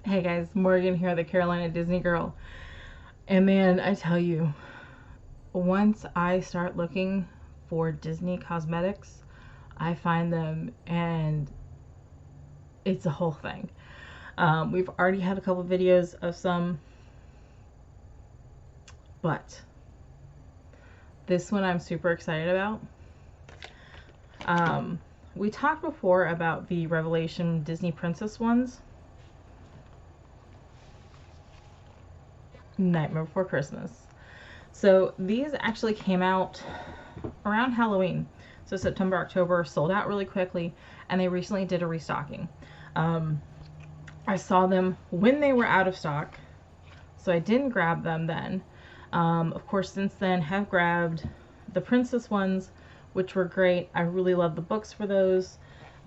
Hey guys, Morgan here, the Carolina Disney girl. And man, I tell you, once I start looking for Disney cosmetics, I find them and it's a whole thing. We've already had a couple videos of some, but this one I'm super excited about. We talked before about the Revelation Disney Princess ones. Nightmare Before Christmas. So these actually came out around Halloween. So September, October, sold out really quickly, and they recently did a restocking. I saw them when they were out of stock, so I didn't grab them then. Of course, since then, have grabbed the Princess ones, which were great. I really love the books for those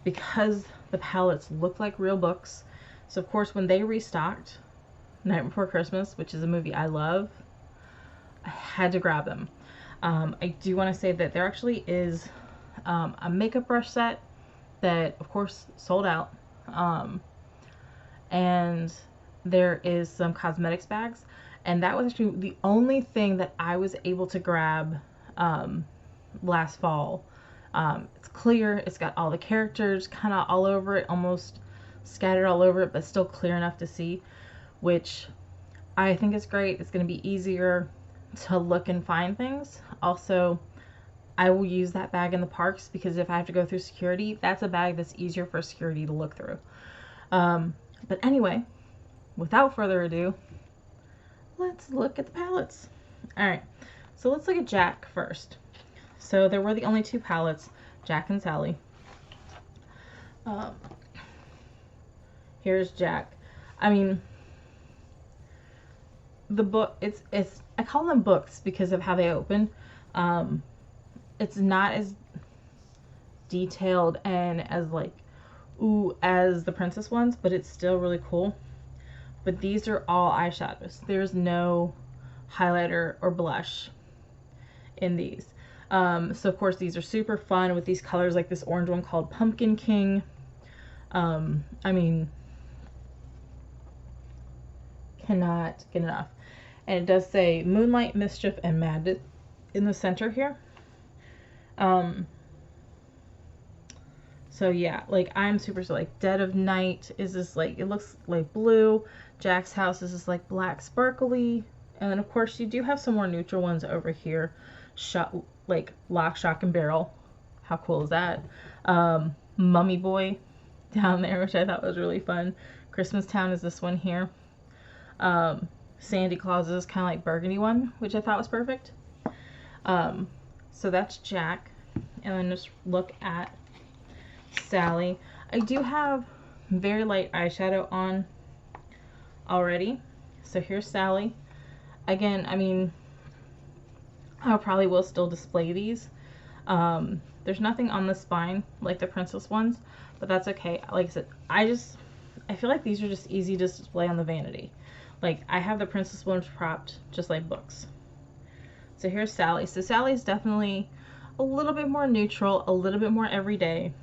because the palettes look like real books. So of course, when they restocked Night Before Christmas, which is a movie I love, I had to grab them. I do want to say that there actually is a makeup brush set that, of course, sold out. And there is some cosmetics bags. And that was actually the only thing that I was able to grab last fall. It's clear. It's got all the characters kind of all over it, almost scattered all over it, but still clear enough to see, which I think is great. It's going to be easier to look and find things. Also, I will use that bag in the parks because if I have to go through security, that's a bag that's easier for security to look through. But anyway, without further ado, let's look at the palettes. Alright, so let's look at Jack first. So there were the only two palettes, Jack and Sally. Here's Jack. I mean, the book, it's I call them books because of how they open. It's not as detailed and as like ooh as the princess ones, but it's still really cool. But these are all eyeshadows. There's no highlighter or blush in these. So of course these are super fun with these colors, like this orange one called Pumpkin King. I mean, cannot get enough. And it does say Moonlight, Mischief, and Madness in the center here. So yeah, like I'm super, so like Dead of Night is this like, it looks like blue. Jack's house is this like black sparkly. And then of course you do have some more neutral ones over here. Like Lock, Shock, and Barrel. How cool is that? Mummy Boy down there, which I thought was really fun. Christmas Town is this one here. Sandy Claus is kind of like burgundy one, which I thought was perfect. So that's Jack. And then just look at Sally. I do have very light eyeshadow on already. So here's Sally. Again, I mean, I probably will still display these. There's nothing on the spine like the princess ones, but that's okay. Like I said, I feel like these are just easy to display on the vanity. Like I have the princess ones propped just like books. So here's Sally. So Sally's definitely a little bit more neutral, a little bit more everyday,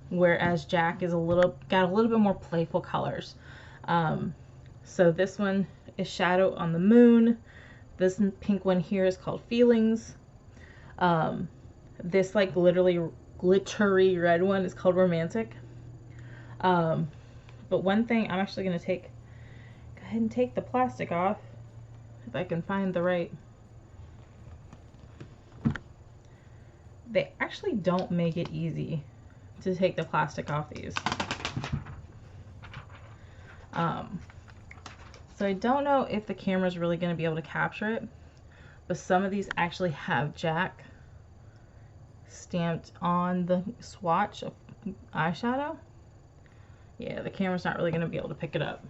whereas Jack is got a little bit more playful colors. So this one is Shadow on the Moon. This pink one here is called Feelings. This like literally glittery red one is called Romantic. But one thing I'm actually going to go ahead and take the plastic off if I can find the right. They actually don't make it easy to take the plastic off these. So I don't know if the camera's really going to be able to capture it, but some of these actually have Jack stamped on the swatch of eyeshadow. Yeah, the camera's not really going to be able to pick it up.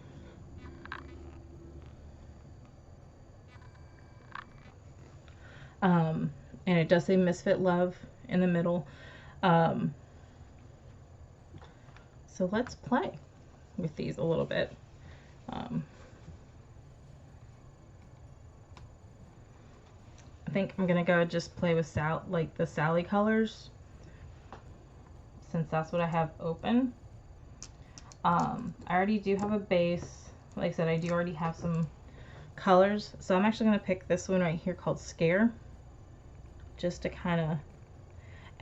And it does say Misfit Love in the middle. So let's play with these a little bit. I think I'm gonna go just play with like the Sally colors, since that's what I have open. I already do have a base like I said, I do already have some colors. So I'm actually going to pick this one right here called Scare. Just to kind of,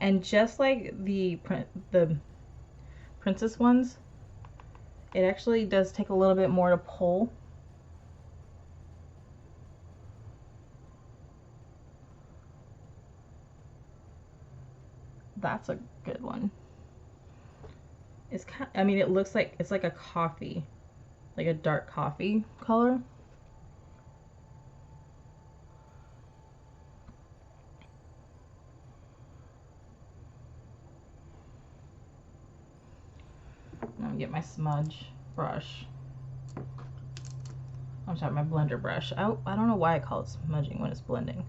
and just like the princess ones, it actually does take a little bit more to pull. That's a good one. It's kind of, I mean, it looks like it's like a coffee, like a dark coffee color. I'm gonna get my smudge brush. I'm sorry, my blender brush. I don't know why I call it smudging when it's blending.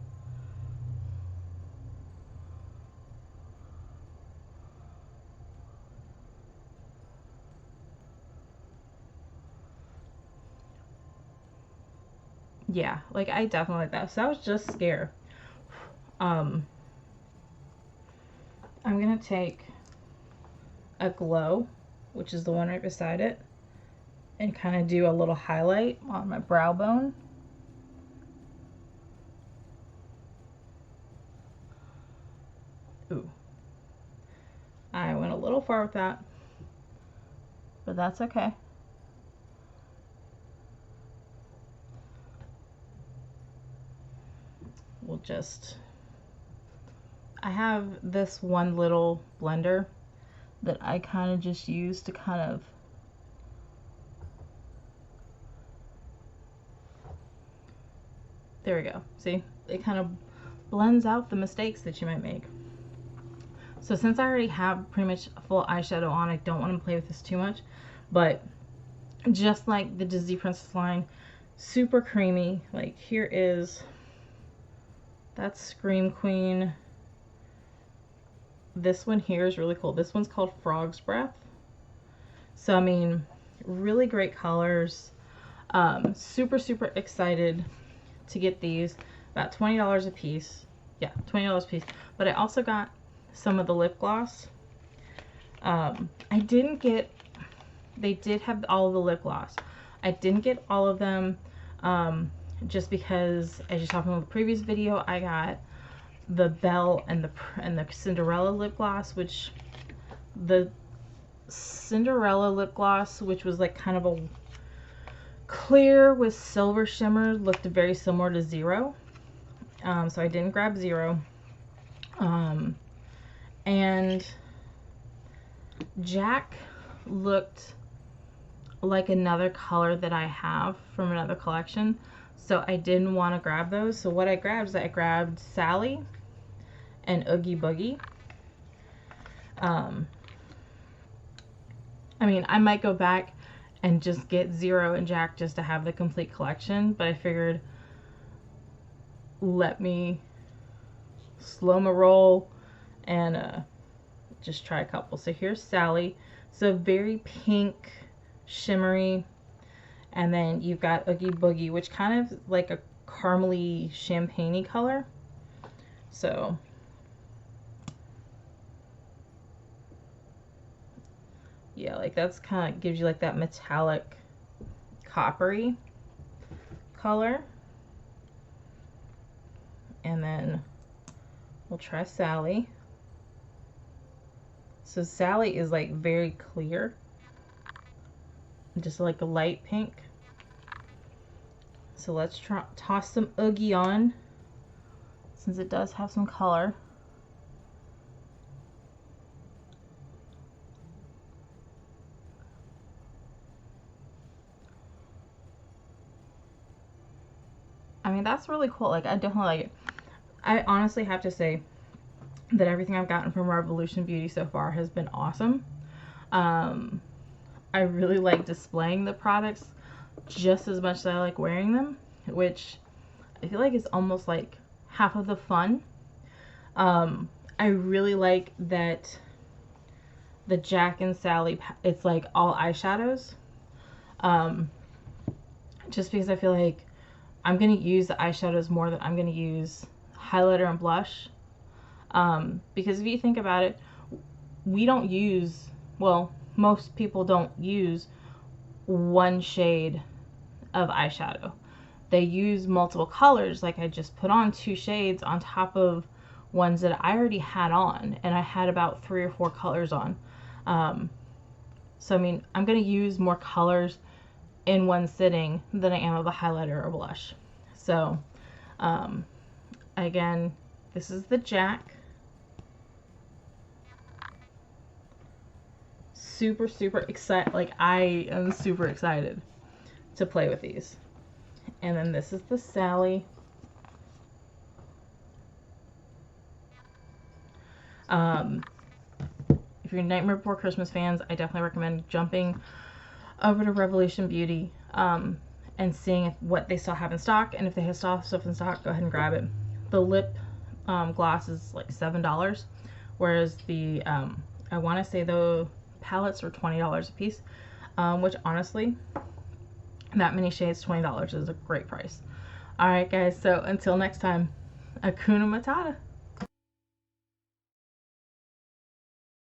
Yeah, like I definitely like that. So that was just Scare. I'm gonna take a Glow, which is the one right beside it, and kind of do a little highlight on my brow bone. Ooh, I went a little far with that, but that's okay. We'll just, I have this one little blender that I kind of just use to kind of there we go. See, it kind of blends out the mistakes that you might make. So since I already have pretty much a full eyeshadow on, I don't want to play with this too much, but just like the Disney Princess line, super creamy. Like here is, that's Scream Queen. This one here is really cool. This one's called Frog's Breath. So I mean, really great colors. Super excited to get these. About $20 a piece. Yeah, $20 a piece. But I also got some of the lip gloss. I didn't get, they did have all of the lip gloss. I didn't get all of them just because, as you saw from the previous video, I got the Belle and the Cinderella lip gloss, which the Cinderella lip gloss, which was like kind of a clear with silver shimmer, looked very similar to Zero. So I didn't grab Zero. And Jack looked like another color that I have from another collection, so I didn't want to grab those. So what I grabbed is I grabbed Sally and Oogie Boogie. I mean, I might go back and just get Zero and Jack just to have the complete collection, but I figured let me slow my roll and just try a couple. So here's Sally. So very pink, shimmery, and then you've got Oogie Boogie, which kind of like a caramely champagne-y color. So yeah, like that's kind of gives you like that metallic coppery color. And then we'll try Sally. So Sally is like very clear, just like a light pink. So let's toss some Oogie on, since it does have some color. I mean, that's really cool. Like, I definitely like it. I honestly have to say that everything I've gotten from Revolution Beauty so far has been awesome. I really like displaying the products just as much as I like wearing them, which I feel like is almost like half of the fun. I really like that the Jack and Sally, it's like all eyeshadows. Just because I feel like I'm going to use the eyeshadows more than I'm going to use highlighter and blush. Because if you think about it, we don't use, well, most people don't use one shade of eyeshadow. They use multiple colors, like I just put on 2 shades on top of ones that I already had on, and I had about 3 or 4 colors on. So I mean, I'm going to use more colors in one sitting than I am of a highlighter or blush. So again, this is the Jack. Super excited. Like, I am super excited to play with these. And then this is the Sally. If you're Nightmare Before Christmas fans, I definitely recommend jumping over to Revolution Beauty and seeing what they still have in stock. And if they have stuff in stock, go ahead and grab it. The lip gloss is like $7, whereas the I want to say the palettes are $20 a piece, which honestly, that many shades, $20 is a great price. Alright guys, so until next time, Hakuna Matata.